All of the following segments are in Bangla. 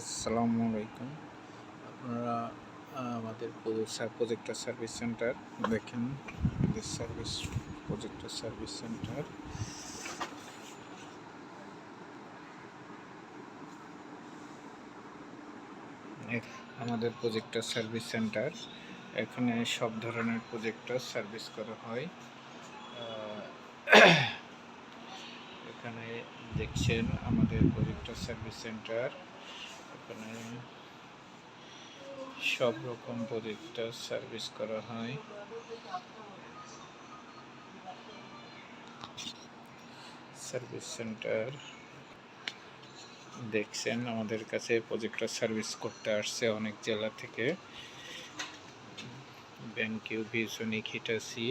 আসসালামু আলাইকুম। আপনারা আমাদের প্রজেক্টর সার্ভিস সেন্টার দেখেন, প্রজেক্টর সার্ভিস সেন্টার। আমাদের প্রজেক্টর সার্ভিস সেন্টার, এখানে সব ধরনের প্রজেক্টর সার্ভিস করা হয়। এখানে দেখছেন আমাদের প্রজেক্টর সার্ভিস সেন্টার, এখানে সব রকম প্রজেক্টর সার্ভিস করা হয়। সার্ভিস সেন্টার দেখছেন, আমাদের কাছে প্রজেক্টর সার্ভিস করতে আসছে অনেক জেলা থেকে। BENQ, VIEWSONIC, Hitachi,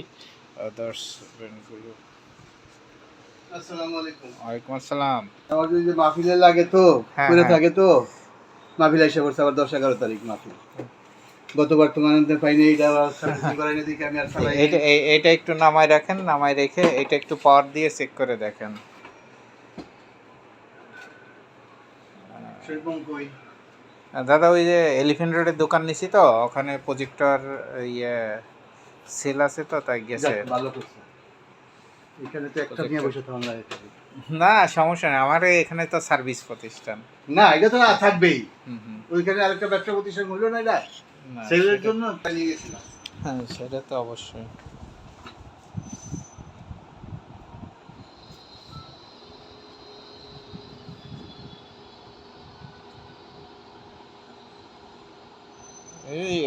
আদার্স ব্র্যান্ডগুলো। আসসালামু আলাইকুম। ওয়ালাইকুম আসসালাম। আমার যে মাহফিলে লাগে তো করে থাকে তো মাহফিল এসে পড়ছে আবার 10-11 তারিখ মাহফিল। গতবার তোমাদের পাইনি, এটা সার্ভিসিং করাইনি দেখে আমি আর চালাই। এটা একটু নামায় রাখেন, নামায় রেখে এটা একটু পাওয়ার দিয়ে চেক করে দেখেন। দাদা, ওই যে এলিফ্যান্ট রোডের দোকান নিছি তো, ওখানে প্রজেক্টর সেল আছে তো, তাই গেছে। ভালো করছে। এখানে তো একটা নিয়ে বসে থাকা লাগে। না সমস্যা নেই, আমার এখানে তো সার্ভিস প্রতিষ্ঠান। না, এটা তো থাকবেই। ওইখানে আরেকটা ব্যবসা প্রতিষ্ঠান হলো না, এটা সেলের জন্য নিয়ে গেছিলাম। হ্যাঁ, সেটা তো অবশ্যই।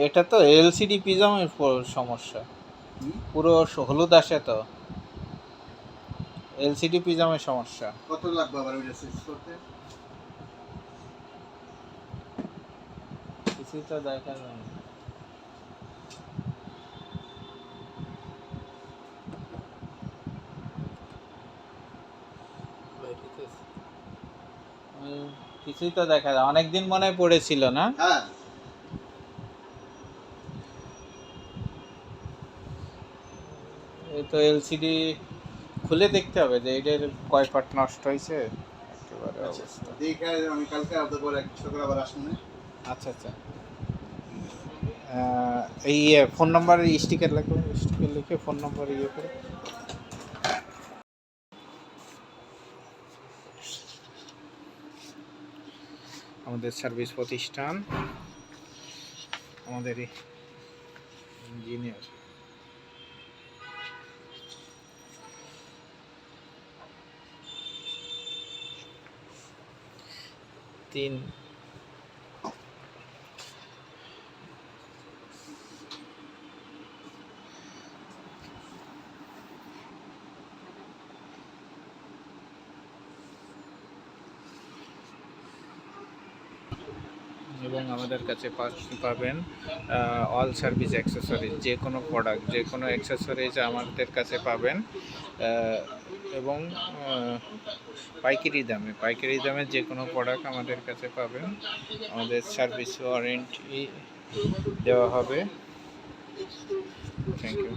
এটা তো এলসিডি প্রিজমের সমস্যা, পুরো হলুদ আসে তো, এলসিডি প্রিজমের সমস্যা। কত লাগবে আবার ওইটা সুইচ করতে? কিছুই তো দেখা যায় না। কিছুই তো দেখা যায়, অনেকদিন মনে পড়েছিল না। হ্যাঁ, এই তো এলসিডি খুলে দেখতে হবে যে এটার কয় পার্ট নষ্ট হয়েছে একেবারে অবস্থা। দেখে আমি কালকে আপনাদের পরে সকালে আবার আসুন। আচ্ছা আচ্ছা, এই ফোন নাম্বার স্টিকার লাগবে, স্টিকার লিখে ফোন নাম্বার ইয়ে করে। আমাদের সার্ভিস প্রতিষ্ঠান, আমাদের ইঞ্জিনিয়ার তিন এবং আমাদের কাছে পাবেন অল সার্ভিস অ্যাক্সেসরিজ, যে কোনো প্রোডাক্ট, যে কোনো অ্যাক্সেসরিজ আমাদের কাছে পাবেন। এবং পাইকারি দামে যে কোনো প্রোডাক্ট আমাদের কাছে পাবেন। আমাদের সার্ভিস ওয়ারেন্টি দেওয়া হবে। Thank you.